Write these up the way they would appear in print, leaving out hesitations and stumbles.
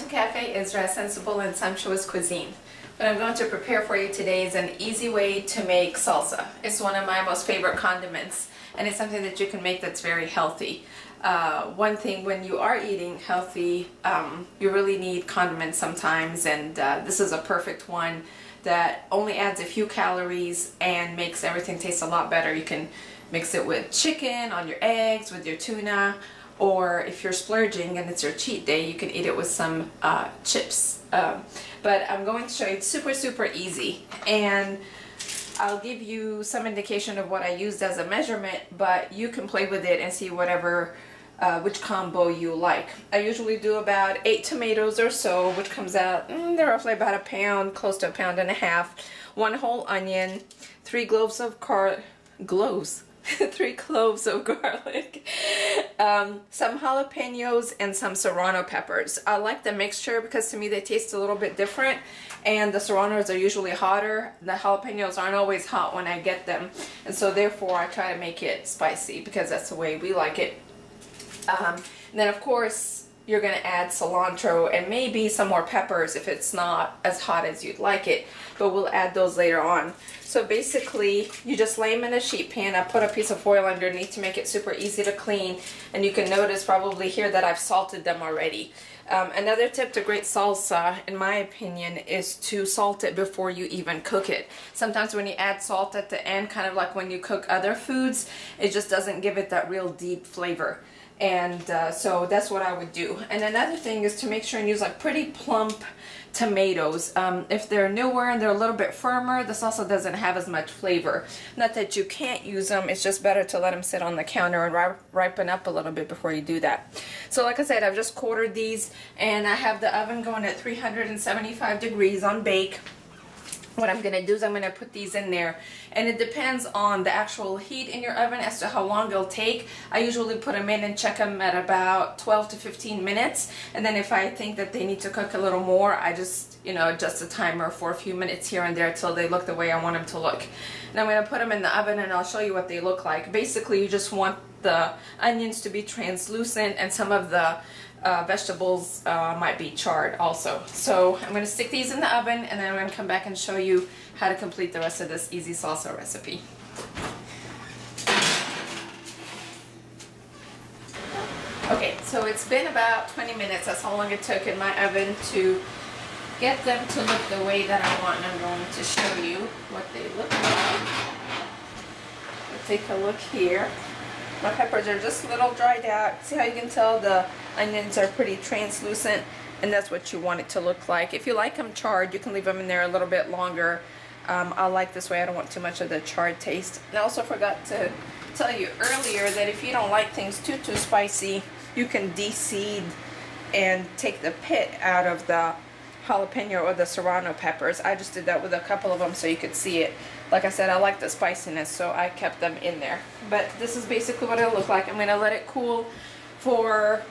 Cafe Isra, sensible and sumptuous cuisine. What I'm going to prepare for you today is an easy way to make salsa. It's one of my most favorite condiments, and it's something that you can make that's very healthy. One thing when you are eating healthy, you really need condiments sometimes, and this is a perfect one that only adds a few calories and makes everything taste a lot better. You can mix it with chicken, on your eggs, with your tuna, or if you're splurging and it's your cheat day, you can eat it with some chips. But I'm going to show you, it's super easy, and I'll give you some indication of what I used as a measurement, but you can play with it and see whatever which combo you like. I usually do about 8 tomatoes or so, which comes out they're roughly about a pound, close to a pound and a half. 1 whole onion, 3 cloves of three cloves of garlic, some jalapenos, and some serrano peppers. I like the mixture because to me they taste a little bit different, and the serranos are usually hotter. The jalapenos aren't always hot when I get them, and so therefore I try to make it spicy because that's the way we like it. And then of course you're going to add cilantro and maybe some more peppers if it's not as hot as you'd like it, but we'll add those later on. So basically you just lay them in a sheet pan. I put a piece of foil underneath to make it super easy to clean, and you can notice probably here that I've salted them already. Another tip to great salsa, in my opinion, is to salt it before you even cook it. Sometimes when you add salt at the end, kind of like when you cook other foods, it just doesn't give it that real deep flavor. And so that's what I would do. And another thing is to make sure and use like pretty plump tomatoes. If they're newer and they're a little bit firmer, the salsa doesn't have as much flavor. Not that you can't use them, it's just better to let them sit on the counter and ripen up a little bit before you do that. So like I said, I've just quartered these, and I have the oven going at 375 degrees on bake. What I'm going to do is I'm going to put these in there, and it depends on the actual heat in your oven as to how long they'll take. I usually put them in and check them at about 12 to 15 minutes, and then if I think that they need to cook a little more, I just adjust the timer for a few minutes here and there till they look the way I want them to look. And I'm going to put them in the oven, and I'll show you what they look like. Basically, you just want the onions to be translucent, and some of the vegetables might be charred also. So I'm going to stick these in the oven, and then I'm going to come back and show you how to complete the rest of this easy salsa recipe. Okay, so it's been about 20 minutes. That's how long it took in my oven to get them to look the way that I want, and I'm going to show you what they look like. Let's take a look here. My peppers are just a little dried out. See how you can tell the onions are pretty translucent, and that's what you want it to look like. If you like them charred, you can leave them in there a little bit longer. I like this way. I don't want too much of the charred taste. And I also forgot to tell you earlier that if you don't like things too spicy, you can de-seed and take the pit out of the jalapeno or the serrano peppers. I just did that with a couple of them so you could see it. Like I said, I like the spiciness, so I kept them in there. But this is basically what it'll look like. I'm going to let it cool for,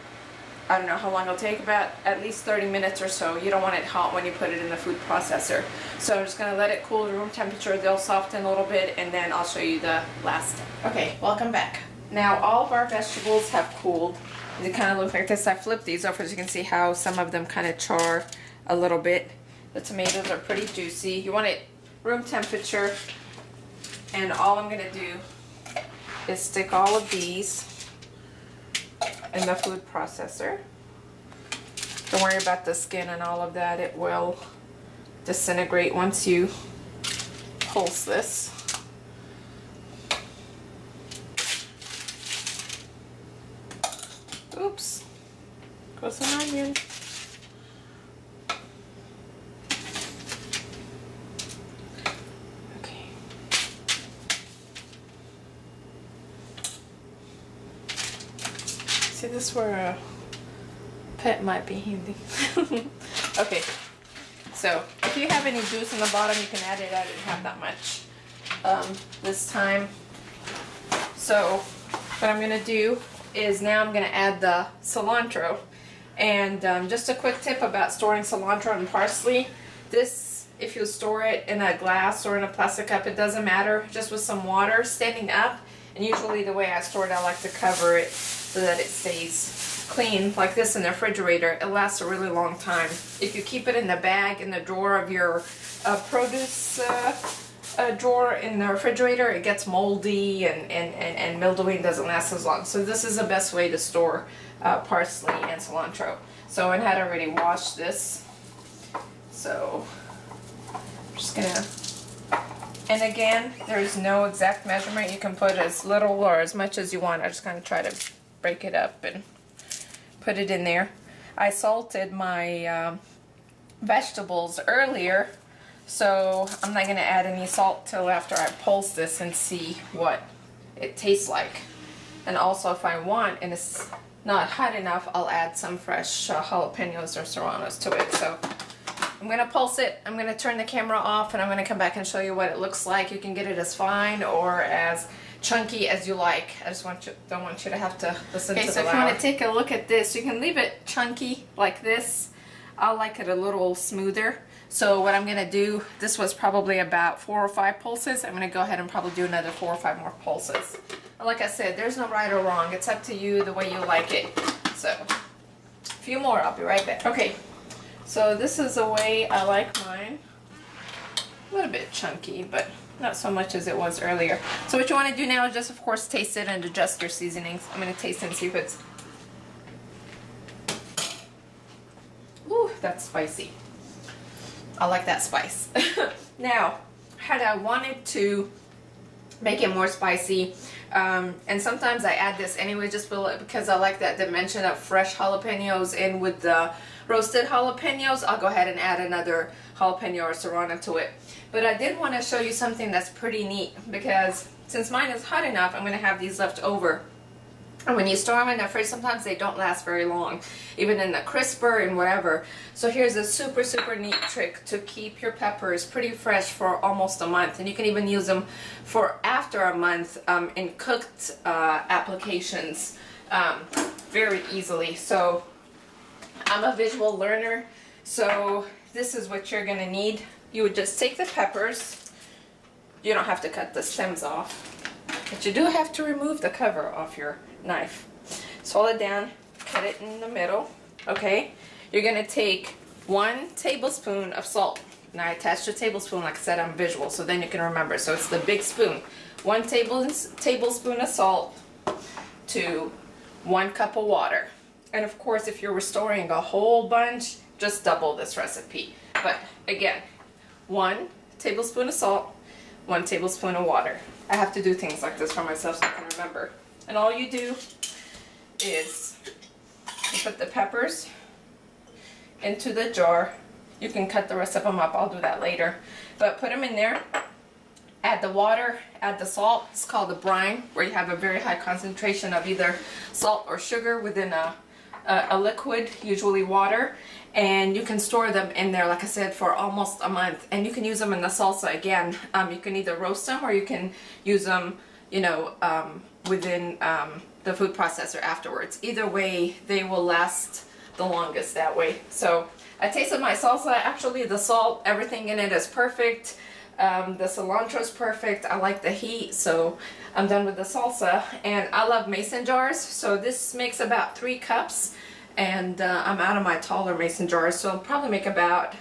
I don't know how long it'll take, about at least 30 minutes or so. You don't want it hot when you put it in the food processor. So I'm just going to let it cool to room temperature. They'll soften a little bit, and then I'll show you the last step. Okay, welcome back. Now all of our vegetables have cooled. They kind of look like this. I flipped these over so you can see how some of them kind of char a little bit. The tomatoes are pretty juicy. You want it room temperature, and all I'm going to do is stick all of these in the food processor. Don't worry about the skin and all of that. It will disintegrate once you pulse this. Oops, goes an onion. See, this is where a pet might be handy. Okay, so if you have any juice in the bottom, you can add it. I didn't have that much this time. So what I'm going to do is now I'm going to add the cilantro. And just a quick tip about storing cilantro and parsley. This, if you store it in a glass or in a plastic cup, it doesn't matter. Just with some water standing up. And usually the way I store it, I like to cover it so that it stays clean like this in the refrigerator, it lasts a really long time. If you keep it in the bag in the drawer of your produce drawer in the refrigerator, it gets moldy and mildewy and doesn't last as long. So this is the best way to store parsley and cilantro. So I had already washed this. So I'm just gonna, and again, there's no exact measurement. You can put as little or as much as you want. I just kind of try to break it up and put it in there. I salted my vegetables earlier, so I'm not going to add any salt till after I pulse this and see what it tastes like. And also if I want and it's not hot enough, I'll add some fresh jalapenos or serranos to it. So I'm going to pulse it, I'm going to turn the camera off, and I'm going to come back and show you what it looks like. You can get it as fine or as chunky as you like. I just don't want you to have to listen to the loud. Okay, so if you want to take a look at this, you can leave it chunky like this. I like it a little smoother. So what I'm going to do, this was probably about 4 or 5 pulses. I'm going to go ahead and probably do another 4 or 5 more pulses. And like I said, there's no right or wrong. It's up to you the way you like it. So a few more, I'll be right back. Okay, so this is the way I like mine. A little bit chunky, but not so much as it was earlier. So what you want to do now is just, of course, taste it and adjust your seasonings. I'm going to taste it and see if it's... Ooh, that's spicy. I like that spice. Now, had I wanted to make it more spicy, and sometimes I add this anyway just because I like that dimension of fresh jalapenos in with the roasted jalapenos, I'll go ahead and add another jalapeno or serrano to it. But I did want to show you something that's pretty neat, because since mine is hot enough, I'm going to have these left over. And when you store them in the fridge, sometimes they don't last very long, even in the crisper and whatever. So here's a super, super neat trick to keep your peppers pretty fresh for almost a month. And you can even use them for after a month in cooked applications very easily. So I'm a visual learner, so this is what you're going to need. You would just take the peppers. You don't have to cut the stems off, but you do have to remove the cover off your knife. Swallow it down, cut it in the middle. Okay, you're going to take 1 tablespoon of salt. Now I attached a tablespoon, like I said, I'm visual, so then you can remember. So it's the big spoon. 1 tablespoon of salt to 1 cup of water. And of course, if you're restoring a whole bunch, just double this recipe. But again, 1 tablespoon of salt, 1 tablespoon of water. I have to do things like this for myself so I can remember. And all you do is you put the peppers into the jar. You can cut the rest of them up, I'll do that later. But put them in there, add the water, add the salt. It's called a brine, where you have a very high concentration of either salt or sugar within a liquid, usually water. And you can store them in there, like I said, for almost a month. And you can use them in the salsa again. You can either roast them or you can use them, you know, within the food processor afterwards. Either way, they will last the longest that way. So I tasted my salsa. Actually, the salt, everything in it is perfect. The cilantro is perfect. I like the heat, so I'm done with the salsa. And I love mason jars, so this makes about 3 cups. And I'm out of my taller mason jars, so I'll probably make about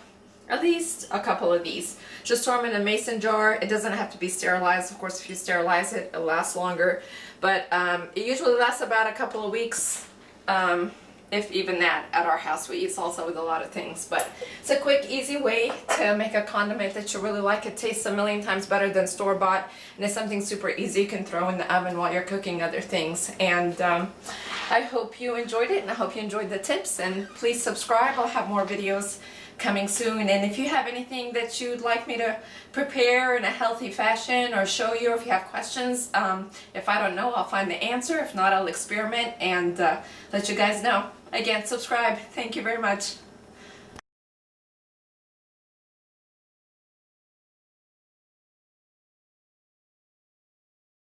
at least a couple of these. Just store them in a mason jar. It doesn't have to be sterilized. Of course, if you sterilize it, it'll last longer. But it usually lasts about a couple of weeks, if even that. At our house, we eat salsa with a lot of things. But it's a quick, easy way to make a condiment that you really like. It tastes a million times better than store-bought. And it's something super easy you can throw in the oven while you're cooking other things. And I hope you enjoyed it, and I hope you enjoyed the tips. And please subscribe. I'll have more videos coming soon. And if you have anything that you'd like me to prepare in a healthy fashion or show you, or if you have questions, if I don't know, I'll find the answer. If not, I'll experiment and let you guys know. Again, subscribe. Thank you very much.